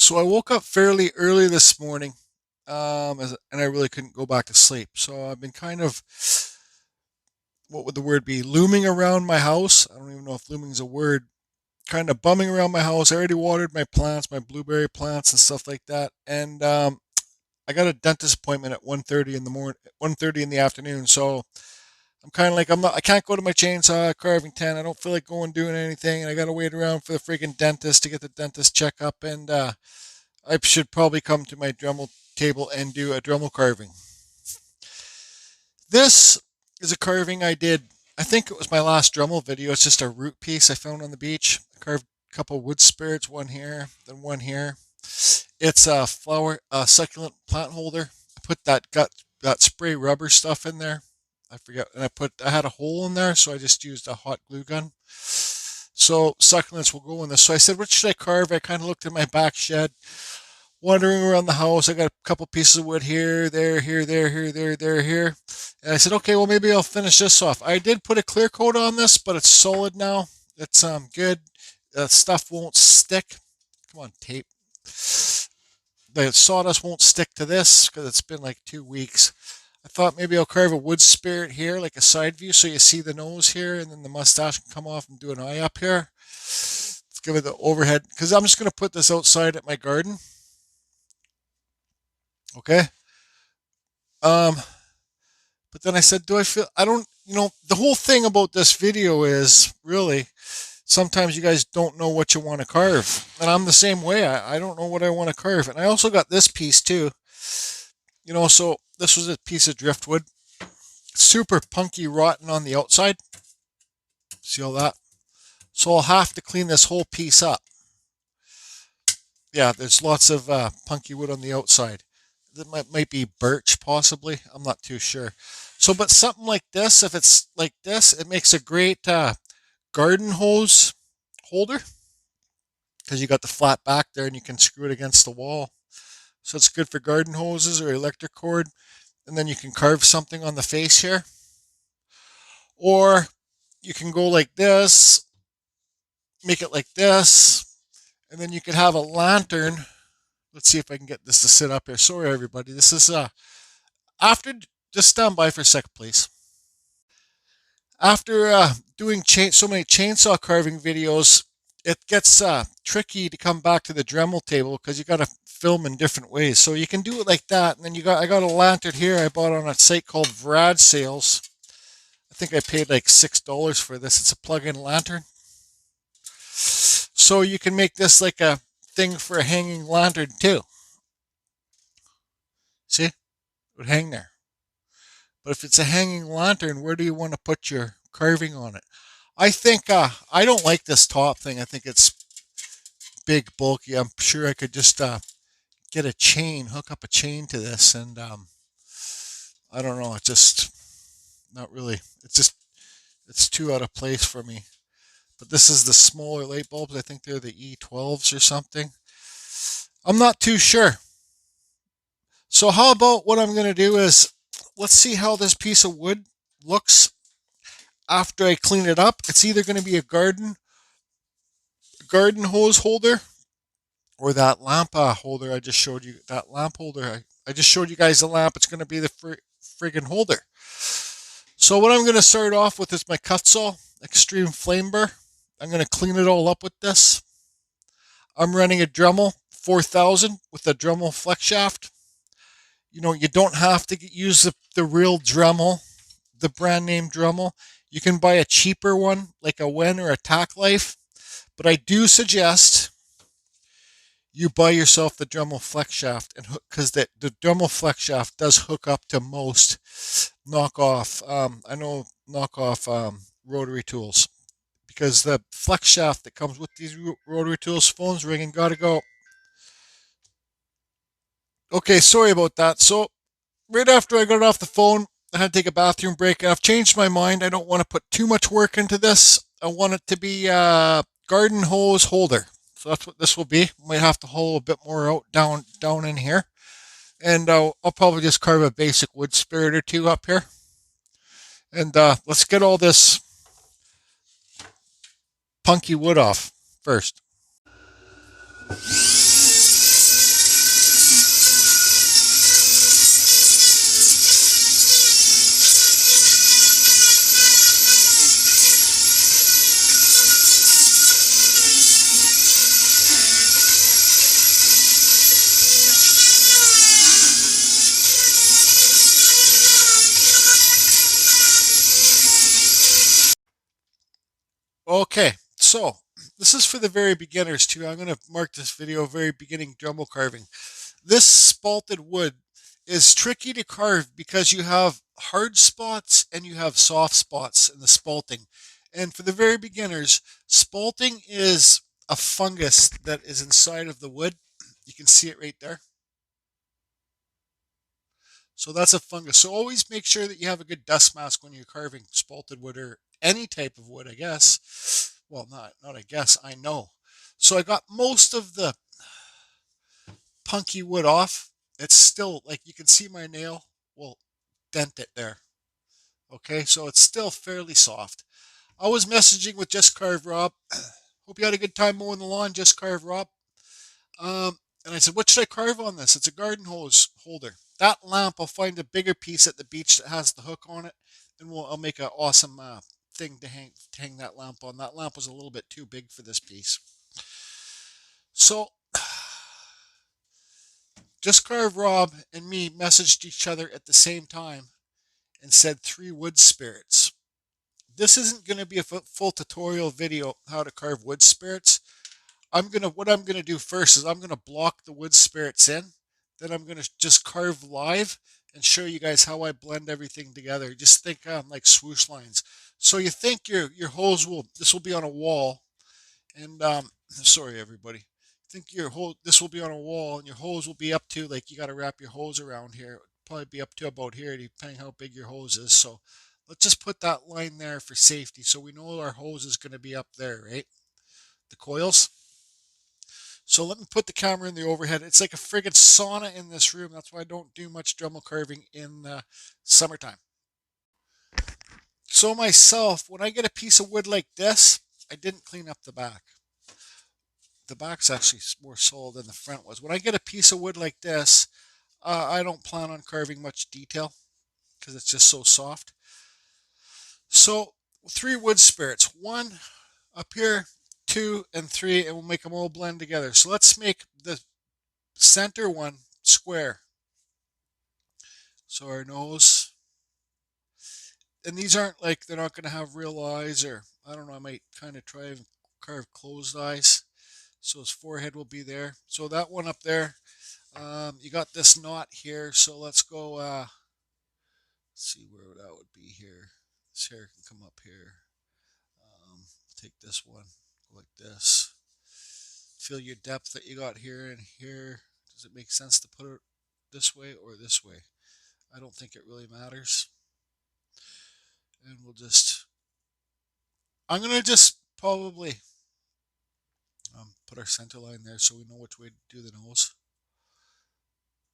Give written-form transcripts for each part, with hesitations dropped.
So I woke up fairly early this morning, and I really couldn't go back to sleep. So I've been kind of, what would the word be, looming around my house. I don't even know if looming is a word. Kind of bumming around my house. I already watered my plants, my blueberry plants and stuff like that. And I got a dentist appointment at 1:30 in the morning, 1:30 in the afternoon. So I'm kind of like I can't go to my chainsaw carving tent. I don't feel like going doing anything, and I got to wait around for the freaking dentist to get the dentist checkup. And I should probably come to my Dremel table and do a Dremel carving. This is a carving I did. I think it was my last Dremel video. It's just a root piece I found on the beach. I carved a couple wood spirits, one here, then one here. It's a succulent plant holder. I put that spray rubber stuff in there. I forget, and I had a hole in there, so I just used a hot glue gun. So succulents will go in this. So I said, what should I carve? I kind of looked at my back shed, wandering around the house. I got a couple pieces of wood here, there, here, there, here, there, here. And I said, okay, well maybe I'll finish this off. I did put a clear coat on this, but it's solid now. It's good. The stuff won't stick. Come on, tape. The sawdust won't stick to this because it's been like 2 weeks. I thought maybe I'll carve a wood spirit here, like a side view, so you see the nose here, and then the mustache can come off and do an eye up here. Let's give it the overhead, because I'm just going to put this outside at my garden. Okay. Um, but then I said, I don't, the whole thing about this video is really sometimes you guys don't know what you want to carve. And I'm the same way. I don't know what I want to carve. And I also got this piece too. So this was a piece of driftwood. Super punky rotten on the outside. See all that? So I'll have to clean this whole piece up. Yeah, there's lots of punky wood on the outside. That might be birch, possibly. I'm not too sure. So, but something like this, if it's like this, it makes a great garden hose holder because you got the flat back there and you can screw it against the wall. So it's good for garden hoses or electric cord. And then you can carve something on the face here. Or you can go like this, make it like this, and then you could have a lantern. Let's see if I can get this to sit up here. Sorry, everybody. This is after. Just stand by for a second, please. After doing so many chainsaw carving videos, it gets tricky to come back to the Dremel table because you got to film in different ways. So you can do it like that, and then I got a lantern here I bought on a site called Vrad Sales. I think I paid like $6 for this. It's a plug-in lantern. So you can make this like a thing for a hanging lantern too. See? It would hang there. But if it's a hanging lantern, where do you want to put your carving on it? I think I don't like this top thing. I think it's big, bulky. I'm sure I could just get a chain, hook up a chain to this, and I don't know. It's just not really. It's too out of place for me. But this is the smaller light bulbs. I think they're the E12s or something. I'm not too sure. So how about what I'm going to do is, let's see how this piece of wood looks after I clean it up. It's either going to be a garden hose holder or that lamp holder I just showed you. That lamp holder, I just showed you guys the lamp. It's going to be the friggin' holder. So what I'm going to start off with is my Kutzall Extreme Flame Burr. I'm going to clean it all up with this. I'm running a Dremel 4000 with a Dremel flex shaft. You don't have to use the real Dremel, the brand name Dremel. You can buy a cheaper one, like a Wen or a Tack Life. But I do suggest you buy yourself the Dremel flex shaft, and because the Dremel flex shaft does hook up to most knockoff. I know knockoff rotary tools, because the flex shaft that comes with these rotary tools, phone's ringing, gotta go. Okay, sorry about that. So right after I got off the phone, I had to take a bathroom break, and I've changed my mind. I don't want to put too much work into this. I want it to be a garden hose holder. So that's what this will be. Might have to hollow a bit more out down in here. And I'll probably just carve a basic wood spirit or two up here. And let's get all this punky wood off first. Okay, so this is for the very beginners too. I'm going to mark this video very beginning Dremel carving. This spalted wood is tricky to carve because you have hard spots and you have soft spots in the spalting. And for the very beginners, spalting is a fungus that is inside of the wood. You can see it right there. So that's a fungus. So always make sure that you have a good dust mask when you're carving spalted wood or any type of wood, I guess. Well, not I guess, I know. So I got most of the punky wood off. It's still like you can see my nail will dent it there. Okay, so it's still fairly soft. I was messaging with Just Carve Rob. Hope you had a good time mowing the lawn, Just Carve Rob. And I said, what should I carve on this? It's a garden hose holder. That lamp, I'll find a bigger piece at the beach that has the hook on it, and I'll make an awesome thing to hang that lamp on. That lamp was a little bit too big for this piece. So, Just Carve Rob and me messaged each other at the same time and said 3 wood spirits. This isn't going to be a full tutorial video how to carve wood spirits. What I'm gonna do first is I'm gonna block the wood spirits in. Then I'm gonna just carve live and show you guys how I blend everything together. Just think like swoosh lines. So you think your hose this will be on a wall, and sorry everybody. Think this will be on a wall, and your hose will be up to, like, you got to wrap your hose around here. It'll probably be up to about here, depending how big your hose is. So let's just put that line there for safety, so we know our hose is going to be up there, right? The coils. So let me put the camera in the overhead. It's like a friggin' sauna in this room. That's why I don't do much Dremel carving in summertime. So myself, when I get a piece of wood like this, I didn't clean up the back. The back's actually more solid than the front was. When I get a piece of wood like this, I don't plan on carving much detail because it's just so soft. So 3 wood spirits. 1 up here, 2 and 3, and we'll make them all blend together. So let's make the center one square. So our nose, and these aren't like, they're not going to have real eyes, or I don't know, I might kind of try and carve closed eyes. So his forehead will be there. So that one up there, you got this knot here. So let's go, see where that would be here. This hair can come up here. Take this one, go like this. Feel your depth that you got here and here. Does it make sense to put it this way or this way? I don't think it really matters. And I'm going to just probably put our center line there so we know which way to do the nose.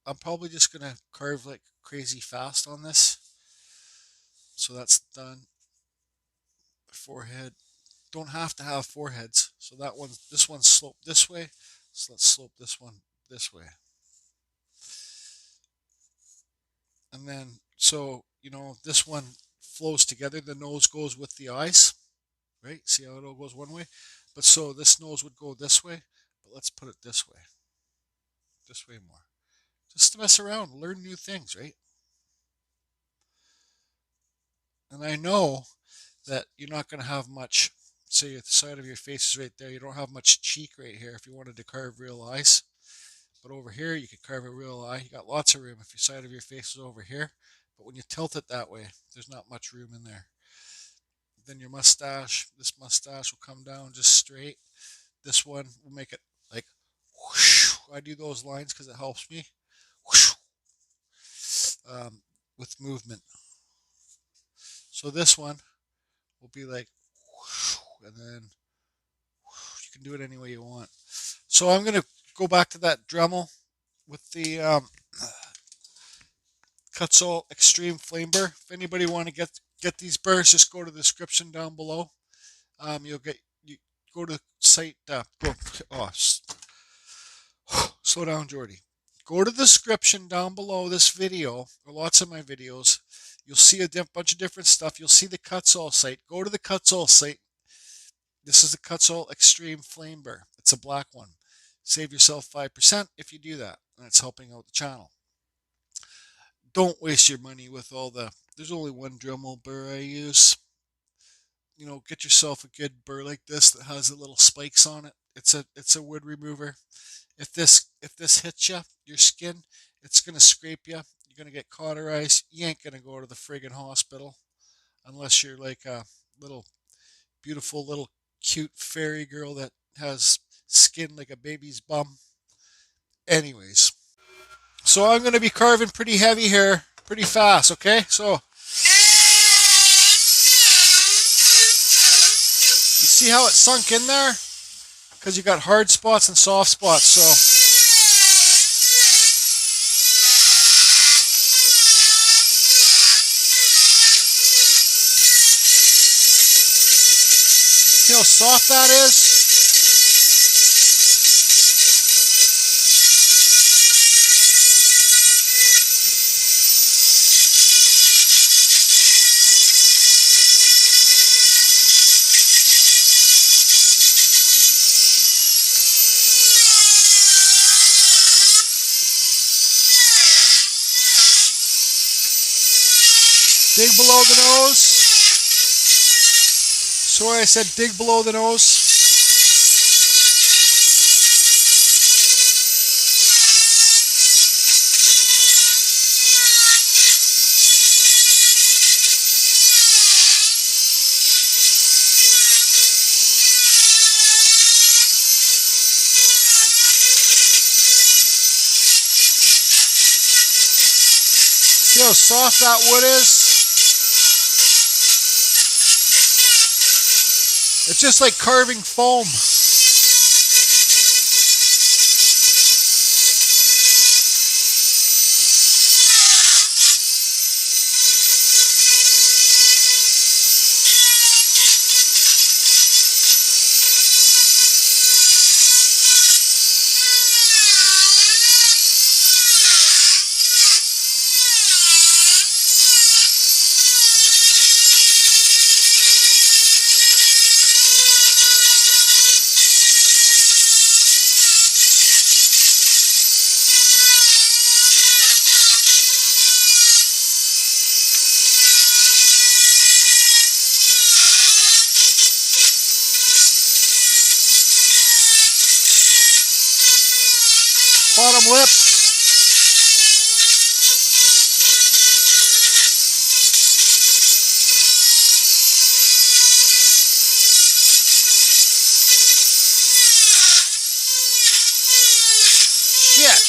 I'm probably just going to carve like crazy fast on this. So that's done. Forehead. Don't have to have foreheads. So this one's sloped this way. So let's slope this one this way. And then, so, this one flows together. The nose goes with the eyes, right? See how it all goes one way? But so this nose would go this way, but let's put it this way. This way more. Just to mess around, learn new things, right? And I know that you're not going to have much, say the side of your face is right there. You don't have much cheek right here if you wanted to carve real eyes. But over here, you could carve a real eye. You got lots of room if your side of your face is over here. But when you tilt it that way, there's not much room in there. Then your mustache, this mustache will come down just straight. This one will make it like whoosh. I do those lines because it helps me whoosh, with movement. So this one will be like whoosh, and then whoosh. You can do it any way you want. So I'm going to go back to that Dremel with the Kutzall Extreme Flame Burr. If anybody want to get these burrs, just go to the description down below. You go to the site. Slow down, Jordy. Go to the description down below this video, or lots of my videos. You'll see a bunch of different stuff. You'll see the Kutzall site. Go to the Kutzall site. This is the Kutzall Extreme Flame Burr. It's a black one. Save yourself 5% if you do that, and it's helping out the channel. Don't waste your money with all there's only one Dremel burr I use. get yourself a good burr like this that has the little spikes on it. It's a wood remover. If this hits you, your skin, it's gonna scrape you. You're gonna get cauterized. You ain't gonna go to the friggin' hospital unless you're like a little beautiful little cute fairy girl that has skin like a baby's bum. Anyways, so I'm gonna be carving pretty heavy here, pretty fast. Okay, so you see how it sunk in there? Because you got hard spots and soft spots. So see how soft that is? Dig below the nose. Sorry, I said dig below the nose. See how soft that wood is? It's just like carving foam. Bottom lip. Shit.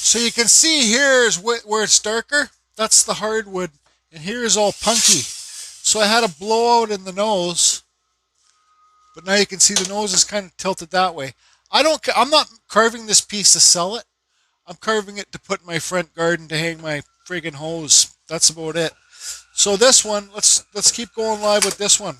So you can see here is where it's darker. That's the hardwood. And here is all punky. So I had a blowout in the nose. But now you can see the nose is kind of tilted that way. I'm not carving this piece to sell it. I'm carving it to put in my front garden to hang my friggin' hose. That's about it. So this one, let's keep going live with this one.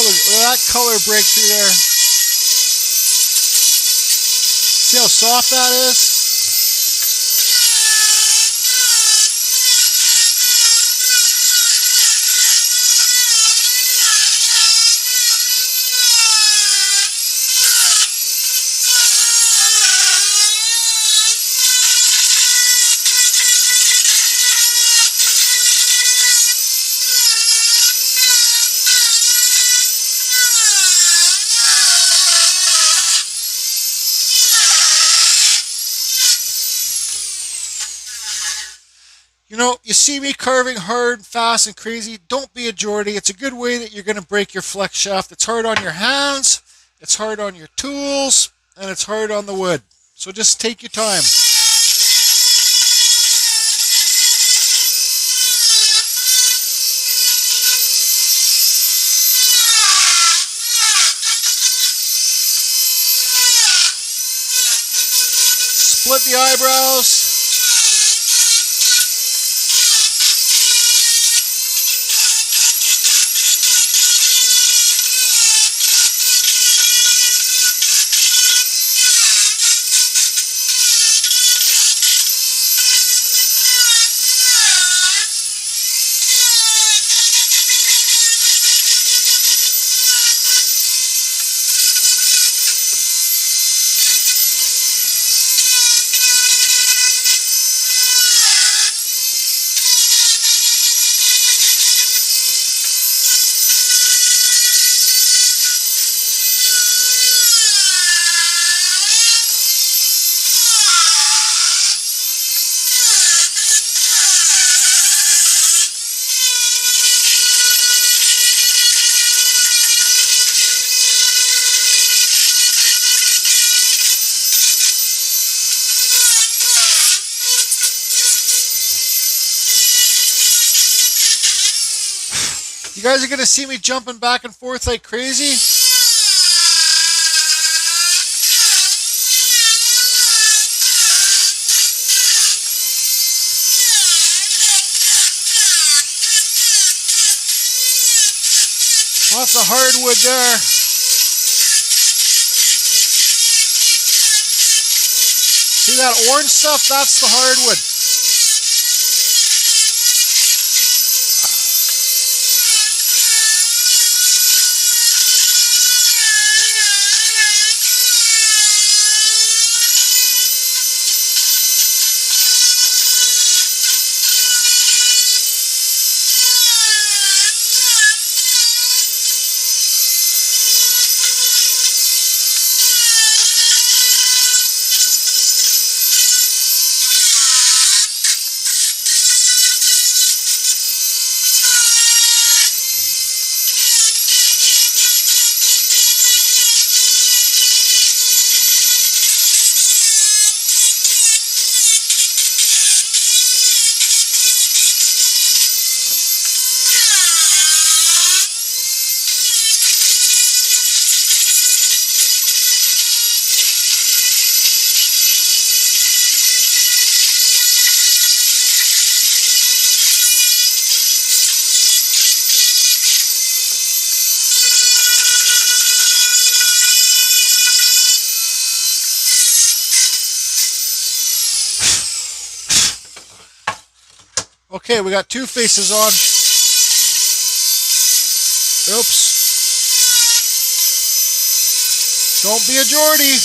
Look at that color breakthrough there. See how soft that is? You know, you see me carving hard, fast, and crazy. Don't be a Geordie. It's a good way that you're going to break your flex shaft. It's hard on your hands, it's hard on your tools, and it's hard on the wood. So just take your time. Split the eyebrows. You guys are going to see me jumping back and forth like crazy. Lots of hardwood there. See that orange stuff? That's the hardwood. Okay, we got two faces on. Oops. Don't be a Geordie.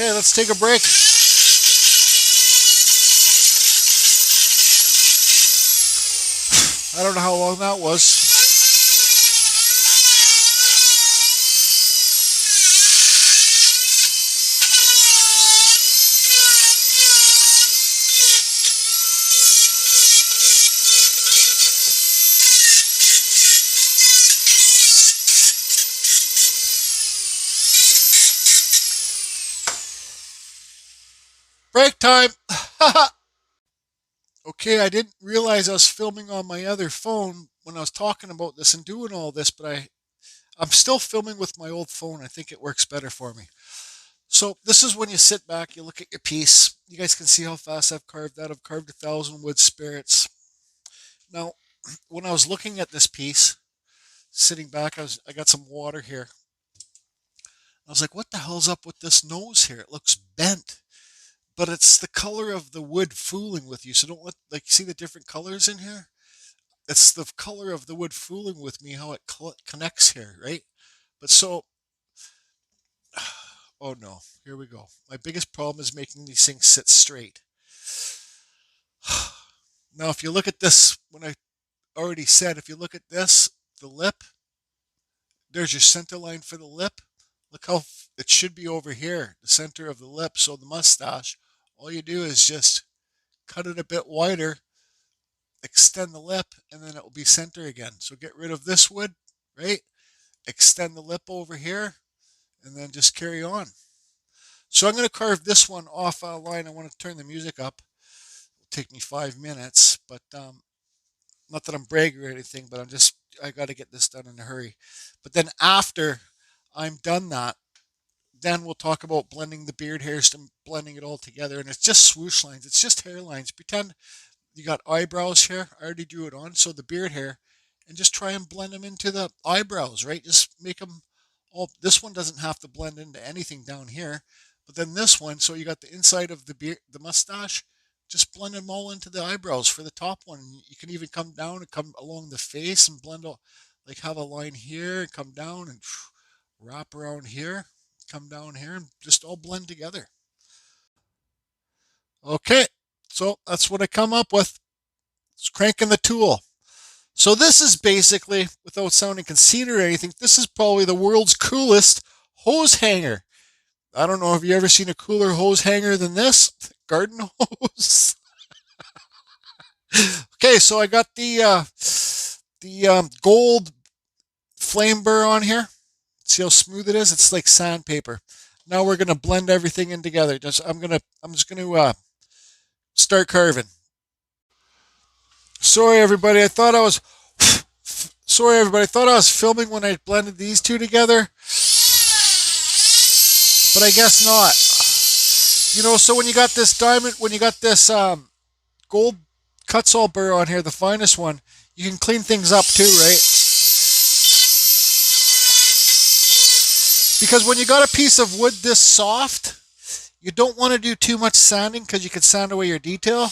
Okay, let's take a break. I don't know how long that was. Break time. Okay, I didn't realize I was filming on my other phone when I was talking about this and doing all this, but I'm still filming with my old phone. I think it works better for me. So this is when you sit back, you look at your piece. You guys can see how fast I've carved that. I've carved 1,000 wood spirits. Now, when I was looking at this piece, sitting back, I got some water here. I was like, what the hell's up with this nose here? It looks bent. But it's the color of the wood fooling with you. So don't let, like, see the different colors in here? It's the color of the wood fooling with me, how it connects here, right? But so, oh no, here we go. My biggest problem is making these things sit straight. Now, if you look at this, when I already said, if you look at this, the lip, there's your center line for the lip. Look how it should be over here, the center of the lip. So the mustache, all you do is just cut it a bit wider, extend the lip, and then it will be center again. So get rid of this wood, right? Extend the lip over here, and then just carry on. So I'm going to carve this one off a line. I want to turn the music up. It'll take me 5 minutes, but not that I'm bragging or anything, but I got to get this done in a hurry. But then after I'm done that, then we'll talk about blending the beard hairs and blending it all together. And it's just swoosh lines. It's just hairlines. Pretend you got eyebrows here. I already drew it on. So the beard hair, and just try and blend them into the eyebrows, right? Just make them all. This one doesn't have to blend into anything down here. But then this one, so you got the inside of the beard, the mustache, just blend them all into the eyebrows for the top one. You can even come down and come along the face and blend all, like have a line here and come down and wrap around here, come down here, and just all blend together. Okay, so that's what I come up with. It's cranking the tool. So this is basically, without sounding conceited or anything, this is probably the world's coolest hose hanger. I don't know if you ever seen a cooler hose hanger than this garden hose. Okay, so I got the gold flame burr on here. See how smooth it is? It's like sandpaper. Now we're gonna blend everything in together. I'm just gonna start carving. Sorry everybody, I thought I was sorry everybody, I thought I was filming when I blended these two together, but I guess not. You know, so when you got this diamond, when you got this gold Kutzall burr on here, the finest one, you can clean things up too, right? Because when you got a piece of wood this soft, you don't want to do too much sanding because you could sand away your detail.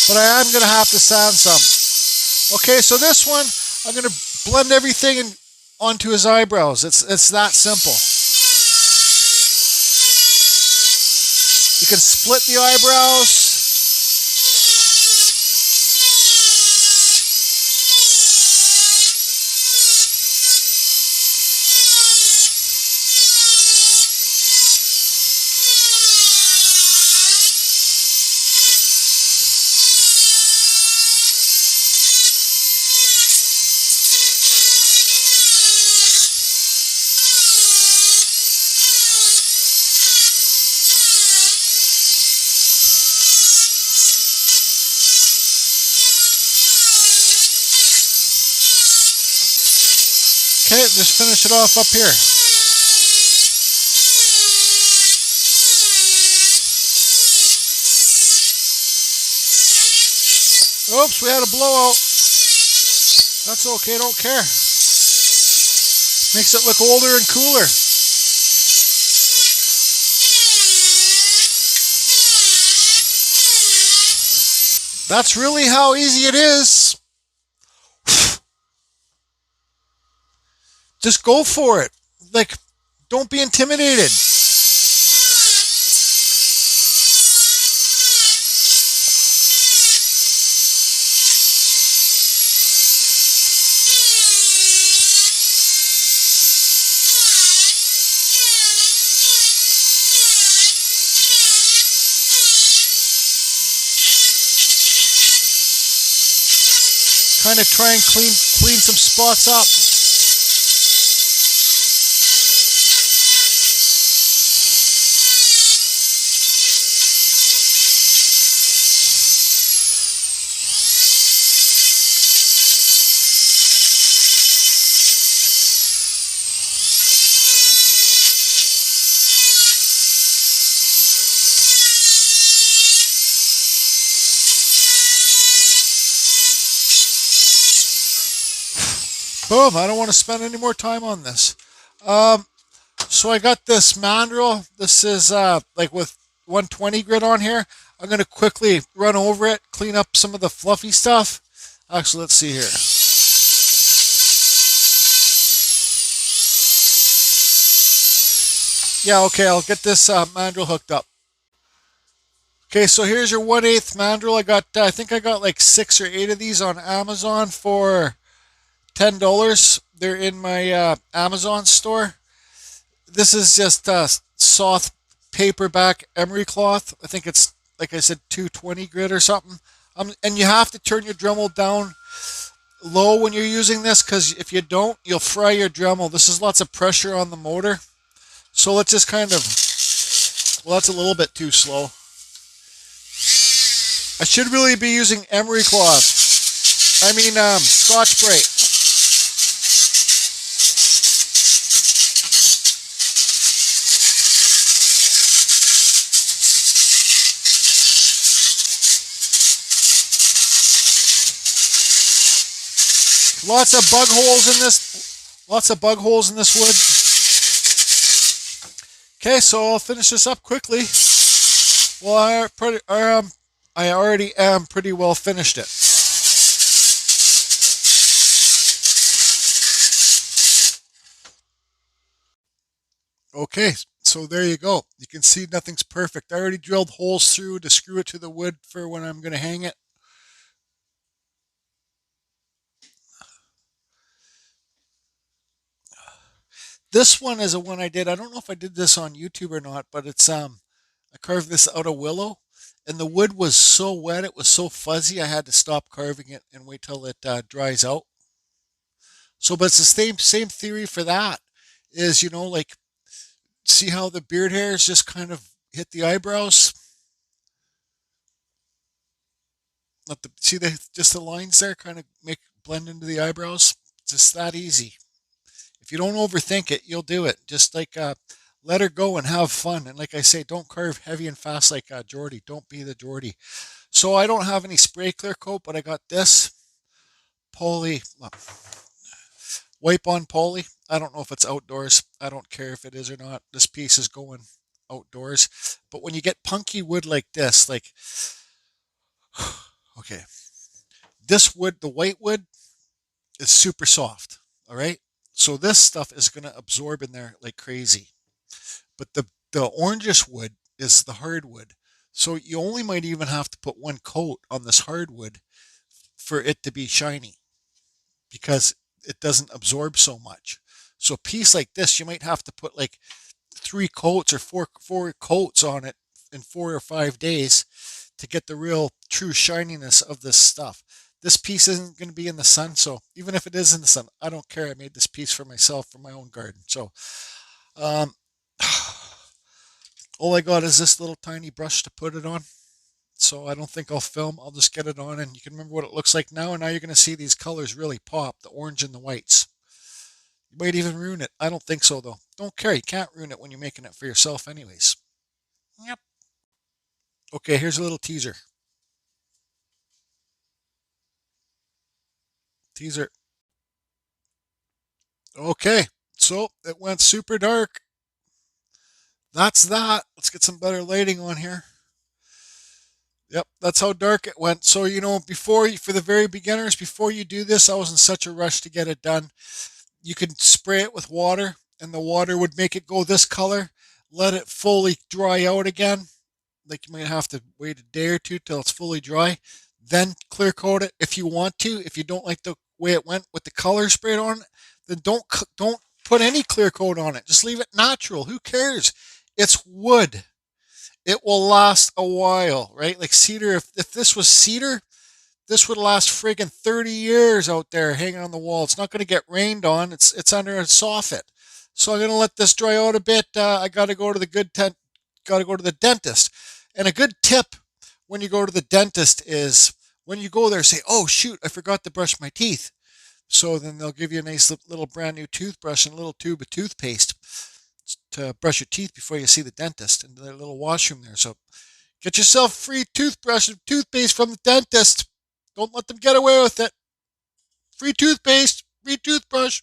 But I am going to have to sand some. Okay, so this one, I'm going to blend everything onto his eyebrows. It's that simple. You can split the eyebrows. Okay, just finish it off up here. Oops, we had a blowout. That's okay, don't care. Makes it look older and cooler. That's really how easy it is. Just go for it. Like, don't be intimidated. Kind of try and clean some spots up. Boom, I don't want to spend any more time on this. Um, so I got this mandrel. This is like with 120 grit on here. I'm going to quickly run over it, clean up some of the fluffy stuff. Actually, let's see here. Yeah, okay, I'll get this mandrel hooked up. Okay, so here's your 1/8 mandrel. I think I got like 6 or 8 of these on Amazon for $10. They're in my Amazon store. This is just soft paperback emery cloth. I think it's, like I said, 220 grit or something. And you have to turn your Dremel down low when you're using this, because if you don't, you'll fry your Dremel. This is lots of pressure on the motor. So let's just kind of, well, that's a little bit too slow. I should really be using emery cloth. I mean, Scotch-Brite. Lots of bug holes in this. Lots of bug holes in this wood. Okay, so I'll finish this up quickly. Well, I already am pretty well finished it. Okay, so there you go. You can see nothing's perfect. I already drilled holes through to screw it to the wood for when I'm going to hang it. This one is a one I did. I don't know if I did this on YouTube or not, but it's I carved this out of willow, and the wood was so wet, it was so fuzzy, I had to stop carving it and wait till it dries out. So, but it's the same theory for that. Is, like, see how the beard hairs just kind of hit the eyebrows? Let the see the just the lines there kind of make blend into the eyebrows. It's just that easy. If you don't overthink it, you'll do it. Just like let her go and have fun. And like I say, don't carve heavy and fast like Jordy. Don't be the Jordy. So I don't have any spray clear coat, but I got this poly wipe on poly. I don't know if it's outdoors. I don't care if it is or not. This piece is going outdoors. But when you get punky wood like this, like, okay, this wood, the white wood, is super soft. All right. So this stuff is going to absorb in there like crazy. But the orangish wood is the hardwood. So you only might even have to put one coat on this hardwood for it to be shiny, because it doesn't absorb so much. So a piece like this, you might have to put like 3 coats or four coats on it in 4 or 5 days to get the real true shininess of this stuff. This piece isn't going to be in the sun, so even if it is in the sun, I don't care. I made this piece for myself, for my own garden. So um, all I got is this little tiny brush to put it on. So I don't think I'll film. I'll just get it on, and you can remember what it looks like now. And now you're going to see these colors really pop, the orange and the whites. You might even ruin it. I don't think so, though. Don't care. You can't ruin it when you're making it for yourself anyways. Yep. Okay, here's a little teaser. Teaser. Okay, so it went super dark. That's that. Let's get some better lighting on here. Yep, that's how dark it went. So, for the very beginners, before you do this, I was in such a rush to get it done. You can spray it with water, and the water would make it go this color. Let it fully dry out again. Like, you might have to wait a day or two till it's fully dry. Then clear coat it if you want to. If you don't like the way it went with the color sprayed on it, then don't put any clear coat on it. Just leave it natural. Who cares? It's wood. It will last a while, right? Like cedar. If this was cedar, this would last friggin' 30 years out there hanging on the wall. It's not going to get rained on. It's under a soffit. So I'm going to let this dry out a bit. I got to go to the got to go to the dentist. And a good tip when you go to the dentist is when you go there, say, "Oh shoot, I forgot to brush my teeth." So then they'll give you a nice little brand new toothbrush and a little tube of toothpaste to brush your teeth before you see the dentist in their little washroom there. So get yourself free toothbrush and toothpaste from the dentist. Don't let them get away with it. Free toothpaste. Retoothbrush.